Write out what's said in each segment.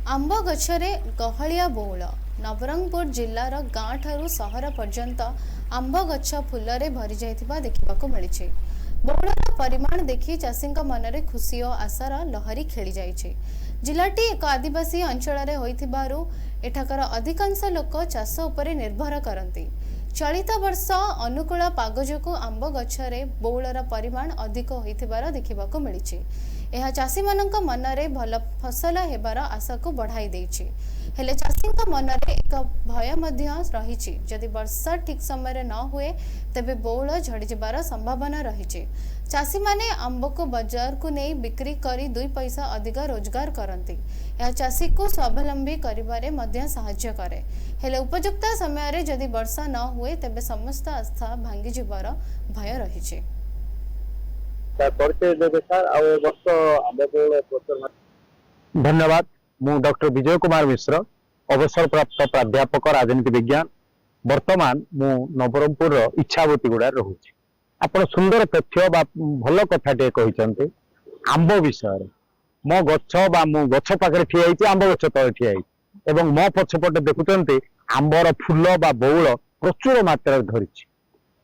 आंब गछरे गहलिया बौल नवरंगपुर जिल्लार गाँ ठारू सहर पर्यंत आंब गछ फुलरे भरी जाइथिबा देखिबाको मिलिछि। बौलर परिमाण देखि चाषीक मनरे खुशी और आशार लहरी खेली जाइछि। जिलाटी एक आदिवासी अंचल होइथिबारु एठाकर अधिकांश लोक चाष उपरे निर्भर करती। चलित वर्ष अनुकूल पाग जोगु आंब गछरे बौलर परिमाण अधिक होइथिबार देखिबाको मिलिछि। यह चाषी मानक मनरे भल फसल हेबार आशा को बढ़ाई देछि। हेले चाषीक मनरे एक भय मध्य रहिछि। जदि वर्षा ठीक समय न हुए तेबे बौल झड़ी जबार संभावना रहिछि। चाषी माने आंब को बाजार को नहीं बिक्री करी 2 पैसा अधिक रोजगार करती। यह चाषी को स्वावलंबी करिबारे मध्य सहाय्य करे। हेले उपयुक्त समय रे जदि वर्षा न हुए तेबे समस्त आस्था भांगी जबार भय रहिछि। धन्यवाद। मु डॉक्टर विजय कुमार मिश्र, अवसर प्राप्त प्राध्यापक राजनीति विज्ञान। वर्तमान मु नवरंगपुर इच्छावती गुड़ा रोचे। आपण सुंदर तथ्य बा भल कथाटे कहते आंब विषय मो गछ बा मु गछ पाखे ठिया आंब गछ तले ठिया एवं मो पछपटे देखुंत आंबर फूल बा बौल प्रचुर मात्रा धरी।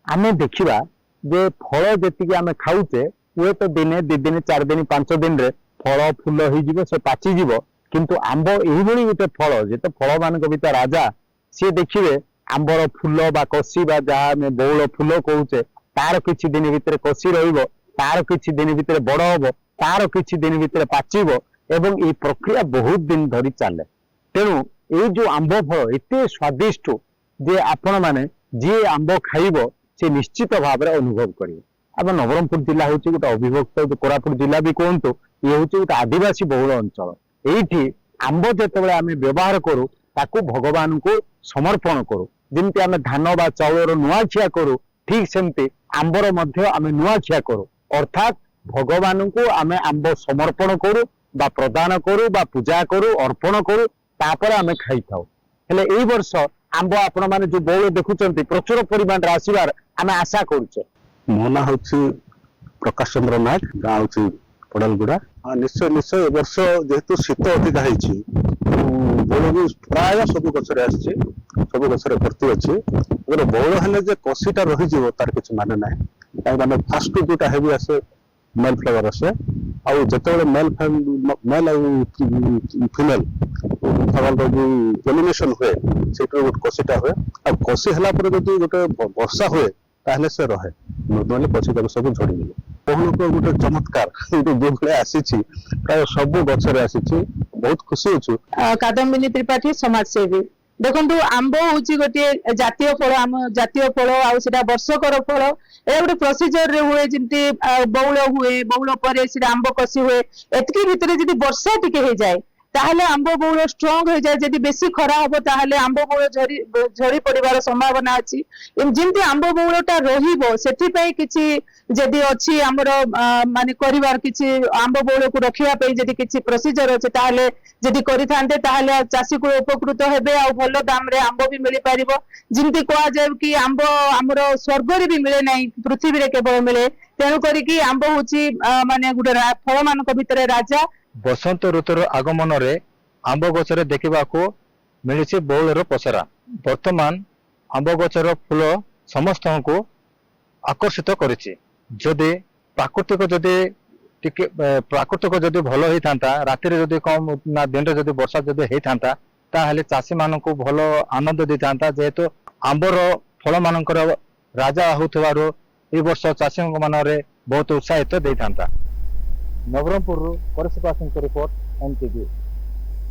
आमे देखिबा जे फल जेतिकी आमे खाऊचे हुए तो दिने 2 दिन 4 दिन 5 दिन रे फल फूल हो से पाची जीव। किंतु आंब यही गोटे फल जे तो फल मान भीतर राजा सी देखिए आंबर फूल बा कसी बा जहाँ बौल फूल कहूचे तार किछि दिन भितर कसी रहिबो, तार किछि दिन भितर बड़ हबो, तार किछि दिन भितर पाचिबो एवं ये प्रक्रिया बहुत दिन धरी चले। तेणु ये जो आंब फल एते स्वादिष्ट जे आपण माने जी आंब खाइबो से निश्चित भाव में अनुभव करेंगे। अब नवरंगपुर जिला हूँ गोटे अविभक्त कोरापुट जिला भी कहतु ये हूँ गोटे आदिवासी बहुल अंचल। ये आंब जिते आम व्यवहार करूँ ताकू भगवान को समर्पण करूँ जमी आम धान बा चाउर नुआखिया करूँ ठीक सेमती आंबर आम नुआखिया करूँ अर्थात भगवान को आम आंब समर्पण करूँ बा प्रदान करूँ बा पूजा करूँ अर्पण करूँ तापर आम खाई था। हेले एई वर्ष आंब आपण माने जो बौल देखुचंती प्रचुर परिमाण आसबार आम आशा करूचे। मो ना हूँ प्रकाश चंद्र नायक, गाँ हूँ पड़लगुड़ा। हाँ निश्चय निश्चय वर्ष जेहेतु शीत अधिक है बौल भी प्राय सब गचरे आसी सब गचरे भर्ती अच्छी। अगर बौल हेले जे कसीटा रही तार किसी माने ना कहीं फास्ट जोटा हेवी आसे मेल फ्लेवर आसे आउ जिते मेल फिमेल फ्लावर जो पॉलिनेशन हुए से गोटे कसीटा हुए आ कसी है गोटे वर्षा हुए ताहले से रहे नॉर्मली पछी तक सब झड़ी गले। कहूँ गोटे चमत्कार जो भाई आसी प्राय सब गचरे आसी बहुत खुशी अच्छु। कादम्बिनी त्रिपाठी समाजसेवी देखो आंब हूँ गोटे जातीय फल आम जातीय फल आटा वर्षकर फल ए गोटे प्रोसीजर रे हुए जमी बौल हुए बौल पर आंब कसी हुए एतकी भितर जब वर्षा टिके हो जाए ताहले आंब बौल स्ट्रंग हो जाए। जब बेसी खरा हम ताहले आंब बौल झड़ी पड़िबार संभावना अच्छी। जमी आंब बौलटा रहिबो सेथिपई किछि जदि अच्छी आमर माने करिवार किछि आंब बौल को रखिया पई जदि किछि प्रोसीजर अछि ताहले जदि करिथांते ताहले चाषी को उपकृत हेबे आ भल दाम रे आंब भी मिली पारिबो। जिंती कहा जाय कि आंब आमर स्वर्ग रे भी मिले नाही पृथ्वी रे केवल मिले। तेणु करिकि आंब होछि माने गुटे फल मानक भितरे राजा। बसंत ऋतुर आगमन रे आंब गचरे देखिबाको मिलिछि बौलर पसरा। वर्तमान आंब गचर फूल समस्त को आकर्षित करिछि। जदि प्राकृतिक जदि भल होता राति जदि कम ना दिन रे जदि वर्षा जदि होता ताहले चाषी मानक भल आनंद देता। जेहेतु आंबर फल मानकर राजा होथिबारु ए वर्ष चाषी मानरे बहुत उत्साहित देता। Nabarangpur report NTV.